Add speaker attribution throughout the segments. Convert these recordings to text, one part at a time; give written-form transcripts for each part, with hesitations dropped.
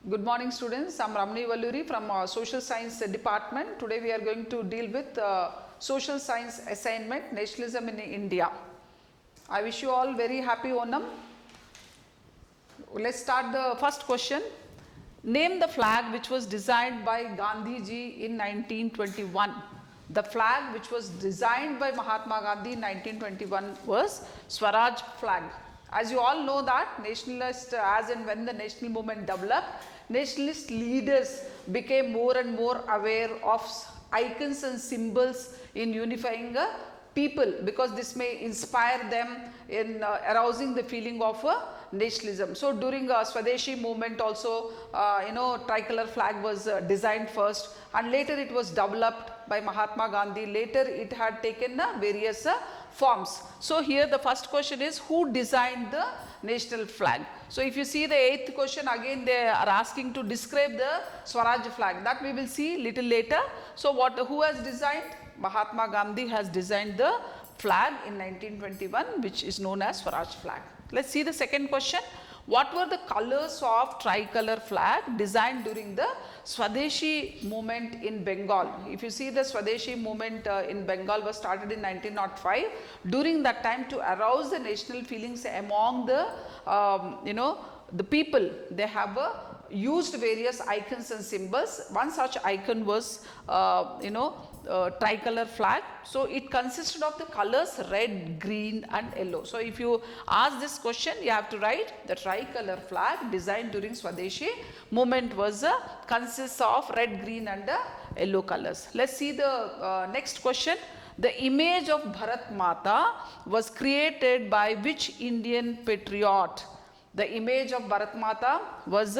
Speaker 1: Good morning students, I am Ramani Valluri from Social Science Department. Today we are going to deal with Social Science assignment, Nationalism in India. I wish you all very happy Onam. Let's start the first question. Name the flag which was designed by Gandhi ji in 1921. The flag which was designed by Mahatma Gandhi in 1921 was Swaraj flag. As you all know that nationalist, as and when the national movement developed, nationalist leaders became more and more aware of icons and symbols in unifying people, because this may inspire them in arousing the feeling of nationalism. So during Swadeshi movement also, tricolor flag was designed first, and later it was developed by Mahatma Gandhi. Later it had taken various forms. So here the first question is, who designed the national flag? So if you see the 8th question, again they are asking to describe the Swaraj flag. That we will see little later. So who has designed? Mahatma Gandhi has designed the flag in 1921, which is known as Swaraj flag. Let's see the second question. What were the colors of tricolor flag designed during the Swadeshi movement in Bengal? If you see, the Swadeshi movement in Bengal was started in 1905. During that time, to arouse the national feelings among the the people, they have used various icons and symbols. One such icon was tricolor flag. So it consisted of the colors red, green and yellow. So if you ask this question, you have to write the tricolor flag designed during Swadeshi movement was consists of red, green and yellow colors. Let's see the next question. The image of Bharat Mata was created by which Indian patriot? The image of Bharat Mata was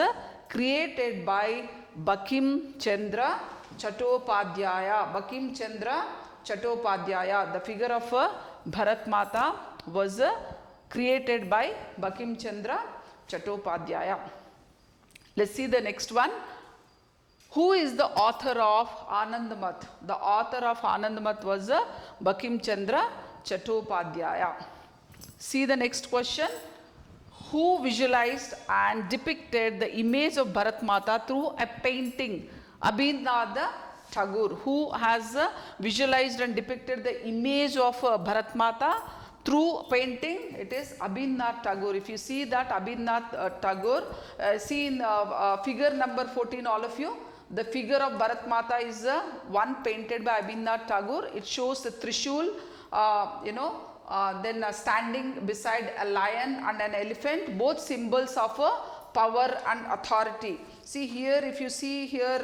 Speaker 1: created by Bankim Chandra Chattopadhyaya. Bankim Chandra Chattopadhyaya. The figure of Bharat Mata was created by Bankim Chandra Chattopadhyaya. Let's see the next one. Who is the author of Anand Math? The author of Anand Math was Bankim Chandra Chattopadhyaya. See the next question. Who visualized and depicted the image of Bharat Mata through a painting? Abhinavnath Tagore. Who has visualized and depicted the image of Bharat Mata through painting? It is Abhinavnath Tagore. If you see that Abhinavnath Tagore, see in figure number 14, all of you, the figure of Bharat Mata is one painted by Abhinavnath Tagore. It shows the Trishul, then standing beside a lion and an elephant, both symbols of power and authority. See here, if you see here,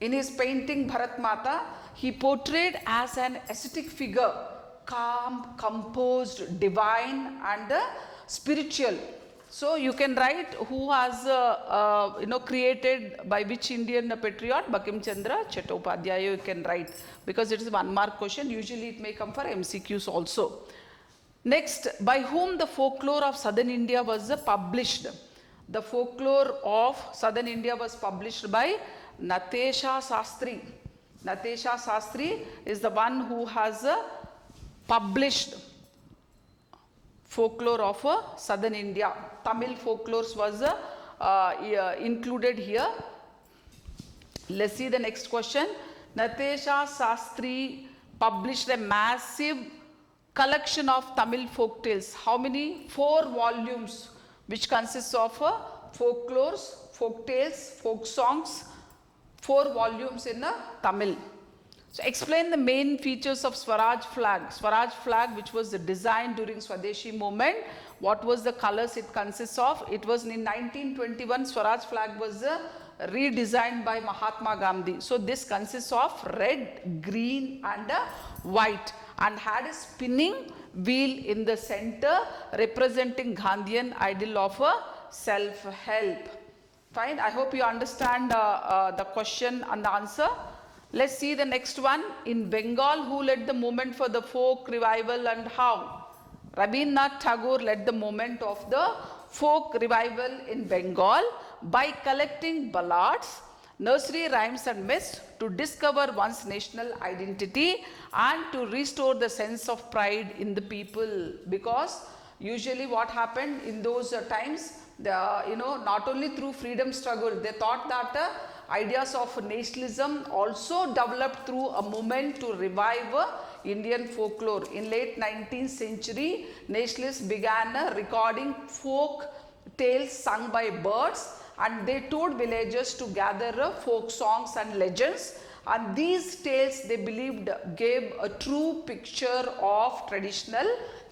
Speaker 1: in his painting Bharat Mata, he portrayed as an ascetic figure, calm, composed, divine and spiritual. So you can write who has created by which Indian patriot? Bankim Chandra Chattopadhyaya you can write, because it is 1 mark question. Usually it may come for MCQs also. Next, by whom the folklore of southern India was published? The folklore of southern India was published by Natesha Sastri. Natesha Sastri is the one who has published folklore of southern India. Tamil folklores was included here. Let's see the next question. Natesha Sastri published a massive collection of Tamil folk tales. How many? 4 volumes, which consists of folklores, folk tales, folk songs, 4 volumes in Tamil. So explain the main features of Swaraj flag. Swaraj flag, which was designed during Swadeshi movement. What was the colors it consists of? It was in 1921, Swaraj flag was redesigned by Mahatma Gandhi. So this consists of red, green and white, and had a spinning wheel in the center representing Gandhian ideal of self-help. Fine. I hope you understand the question and the answer. Let's see the next one. In Bengal, who led the movement for the folk revival and how? Rabindranath Tagore led the movement of the folk revival in Bengal by collecting ballads, nursery rhymes and myths to discover one's national identity and to restore the sense of pride in the people, because Usually what happened in those times, not only through freedom struggle, they thought that ideas of nationalism also developed through a movement to revive Indian folklore. In late 19th century, nationalists began recording folk tales sung by birds, and they toured villages to gather folk songs and legends, and these tales they believed gave a true picture of traditional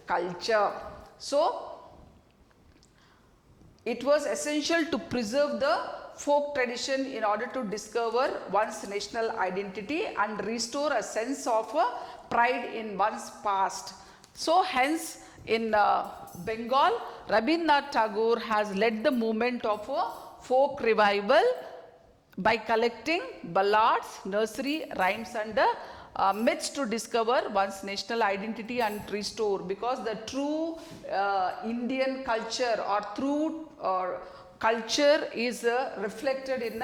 Speaker 1: culture. So it was essential to preserve the folk tradition in order to discover one's national identity and restore a sense of pride in one's past. So hence in Bengal, Rabindranath Tagore has led the movement of folk revival by collecting ballads, nursery rhymes and myths to discover one's national identity and restore, because the true Indian culture or true culture is reflected in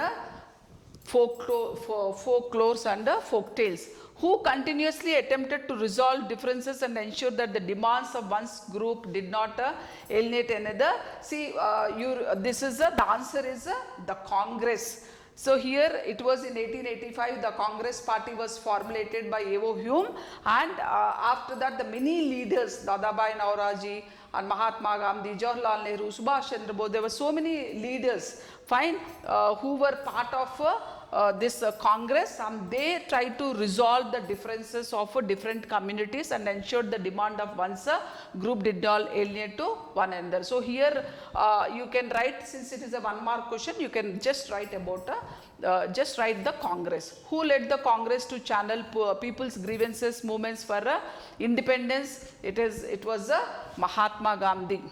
Speaker 1: folklores and folk tales. Who continuously attempted to resolve differences and ensure that the demands of one's group did not alienate another. See, the answer is the Congress. So here it was in 1885 the Congress party was formulated by A.O. Hume, and after that the many leaders, Dadabhai Naoroji and Mahatma Gandhi, Jawaharlal Nehru, Subhash Chandra Bose, there were so many leaders, who were part of this Congress, and they tried to resolve the differences of different communities and ensured the demand of one's group did not alienate to one another. So here you can write, since it is a 1 mark question, you can just write about just write the Congress. Who led the Congress to channel people's grievances, movements for independence? It was Mahatma Gandhi,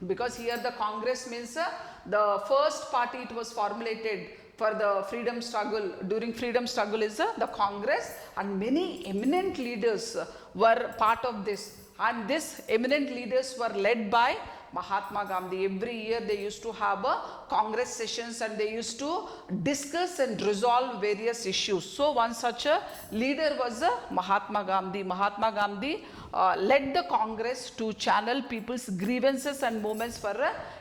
Speaker 1: because here the Congress means the first party it was formulated for the freedom struggle. During freedom struggle is the Congress, and many eminent leaders were part of this, and these eminent leaders were led by Mahatma Gandhi. Every year they used to have Congress sessions and they used to discuss and resolve various issues. So one such a leader was Mahatma Gandhi. Mahatma Gandhi led the Congress to channel people's grievances and movements for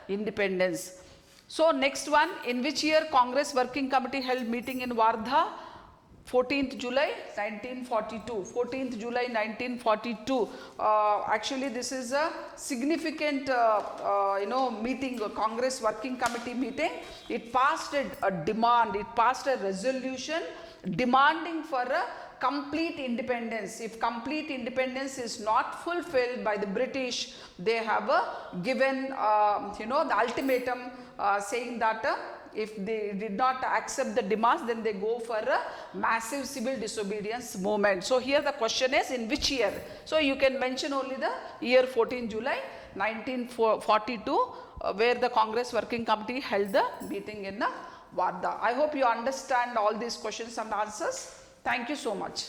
Speaker 1: independence. So next one, in which year Congress Working Committee held meeting in Wardha? 14th July 1942. 14th July 1942. Actually this is a significant meeting, a Congress Working Committee meeting. It passed a demand, it passed a resolution demanding for a complete independence. If complete independence is not fulfilled by the British, they have given the ultimatum saying that if they did not accept the demands, then they go for a massive civil disobedience movement. So here the question is, in which year? So you can mention only the year 14 July 1942 where the Congress Working Committee held the meeting in Wardha. I hope you understand all these questions and answers. Thank you so much.